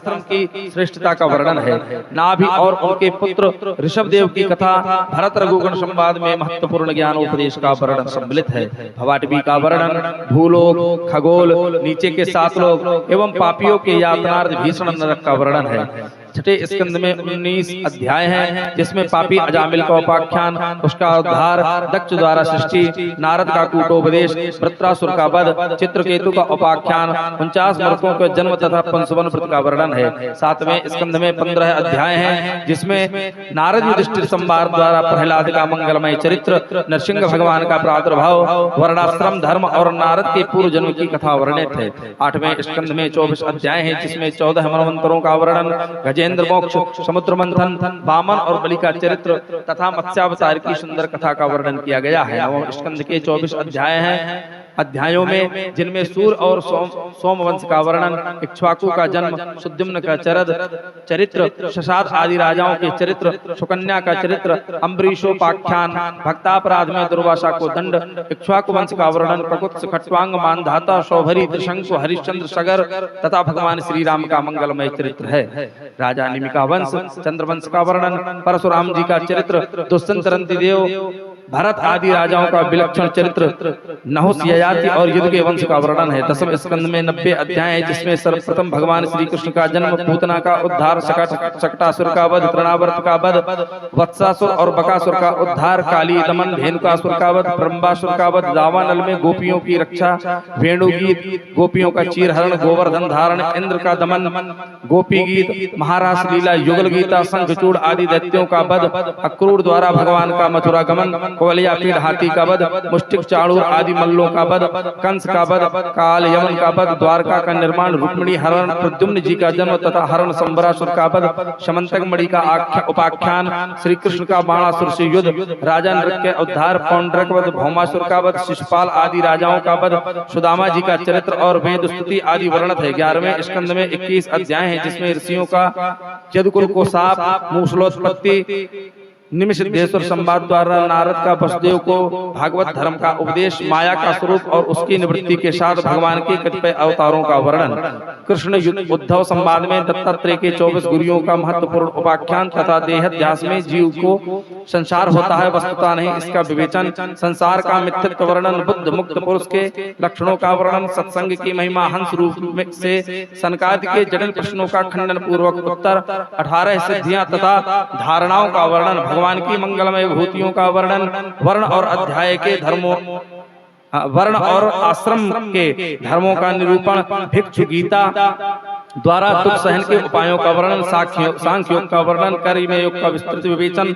शास्त्रम की श्रेष्ठता का वर्णन है। नाभि और उनके पुत्र ऋषभदेव की कथा भरत रघुगण संवाद में महत्वपूर्ण ज्ञानोपदेश का वर्णन सम्मिलित है। भवाटवी का वर्णन भूलोक, खगोल, नीचे के 7 लोक एवं पापियों के यातनार्थ भीषण नरक का वर्णन है। छठे स्कंद में 19 अध्याय हैं, जिसमें पापी अजामिल का उपाख्यान, उसका उद्धार, दक्ष द्वारा सृष्टि, नारद का कूटोपदेश, वृत्रासुर का वध, चित्रकेतु का उपाख्यान, 49 मूर्खों के जन्म तथा पंचवन व्रत का वर्णन है। 7वें स्कंद में 15 अध्याय हैं, जिसमें नारद युधिष्ठिर संवाद द्वारा प्रहलाद का मंगलमय चरित्र, नरसिंह भगवान का प्रादुर्भाव, वर्णाश्रम धर्म और नारद के पूर्व जन्म की कथा वर्णित है। 8वें स्कंद में 24 अध्याय हैं, जिसमें 14 मनवंतरों का वर्णन, गजेंद्र मोक्ष, समुद्र मंथन, वामन और बलि का चरित्र तथा मत्स्यावतार की सुंदर कथा का वर्णन किया गया है। नवम स्कंद के 24 अध्याय हैं, अध्यायों में जिनमें सूर और सोमवंश का वर्णन, इक्ष्वाकु का जन्म, सुद्युम्न का चरित्र, शशाद आदि राजाओं के चरित्र, सुकन्या का चरित्र, अम्बरीशोपाख्यान, भक्तापराध में दुर्वासा को दंड, इक्ष्वाकु वंश का वर्णन, प्रकुत्स, खट्वांग, मानधाता, शौभरी, त्रिशंकु, हरिश्चंद्र, सगर तथा भगवान श्री राम का मंगलमय चरित्र है। राजा निमिका वंश, चंद्रवंश का वर्णन, परशुराम जी का चरित्र, दुष्यंत रंतिदेव, भरत आदि राजाओं का विलक्षण चरित्र, नहुस, ययाति और युद्ध के वंश का वर्णन है। 10वें स्कंद में 90 अध्याय है, जिसमें सर्वप्रथम भगवान श्री कृष्ण का जन्म, पूतना का उद्धार, शकटासुर का वध, तृणावर्त का वध, वत्सासुर और बकासुर का उद्धार, काली दमन, धेनुकासुर का वध, ब्रह्मासुर का वध, दावानल में गोपियों की रक्षा, वेणुगीत, गोपियों का चीरहरण, गोवर्धन धारण, इंद्र का दमन, गोपी गीत, महारास लीला, युगल गीता, शंखचूड़ आदि दैत्यों का वध, अक्रूर द्वारा भगवान का मथुरा गमन, कोवलिया पीड़ हाथी का वध, मुष्टिक चाणूर आदि मल्लों का वध, कंस का वध, काल यमन का वध, द्वारका का निर्माण, रुक्मिणी हरण, प्रद्युम्न जी का जन्म तथा हरण, संबरासुर का वध, शमंतक मणि का उपाख्यान, श्री कृष्ण का बाणासुर से युद्ध, राजा नृप के उद्धार, पौंड्रक वध, भौमासुर का वध, शिशुपाल आदि राजाओं का वध, सुदामा जी का चरित्र और वेद स्तुति आदि वर्णित है। 11वें स्कंद में 21 अध्याय हैं, जिसमें ऋषियों का यदुकुल को साप, मूसलोत्पत्ति, निमिषदेश्वर संवाद द्वारा नारद का वसुदेव को भागवत धर्म का उपदेश, माया का स्वरूप और उसकी निवृत्ति के साथ भगवान के कतिपय अवतारों का वर्णन, कृष्ण उद्धव संवाद में दत्तात्रेय के 24 गुरुओं का महत्वपूर्ण उपाख्यान तथा देहाध्यास में जीव को संसार होता है वस्तुता नहीं इसका विवेचन, संसार का मिथ्यत्व वर्णन, बुद्ध मुक्त पुरुष के लक्षणों का वर्णन, सत्संग की महिमा, हंस रूप से सनकादि के जटिल प्रश्नों का खंडन पूर्वक उत्तर, 18 सिद्धियां तथा धारणाओं का वर्णन, भगवान की मंगलमय विभूतियों का वर्णन, वर्ण और अध्याय के धर्मों, वर्ण और आश्रम के धर्मों का निरूपण, भिक्षु गीता द्वारा दुख सहन के उपायों का वर्णन, सांख्य योग का वर्णन, कर्म योग का विस्तृत विवेचन,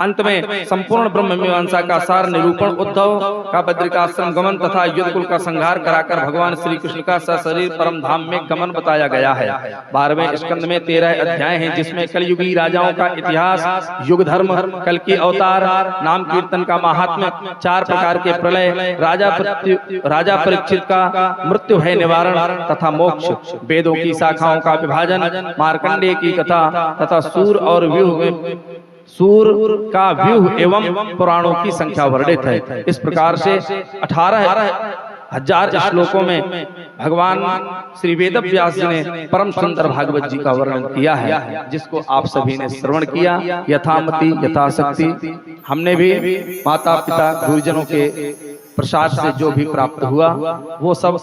अंत में संपूर्ण ब्रह्म मीमांसा का सार निरूपण, उद्धव का बद्रिकाश्रम गमन तथा युद्धकुल का संहार कराकर भगवान श्री कृष्ण का सशरीर परम धाम में गमन बताया गया है। 12वें स्कंद में 13 अध्याय हैं, जिसमें कलयुगी राजाओं का इतिहास, युग धर्म, कल की अवतार, नाम कीर्तन का महात्म्य, 4 प्रकार के प्रलय, राजा परीक्षित का मृत्यु भय निवारण तथा मोक्ष, वेदों की शाखाओं का विभाजन, मार्कंडेय की कथा तथा सूर और सूर का व्यूह एवं पुराणों की संख्या वर्णित है। इस प्रकार से 18,000 श्लोकों में भगवान श्री वेद व्यास जी ने परम सुंदर भागवत जी का वर्णन किया है, जिसको आप सभी ने श्रवण किया यथामति यथाशक्ति। हमने भी माता पिता गुरुजनों के प्रसाद से जो भी प्राप्त हुआ वो सब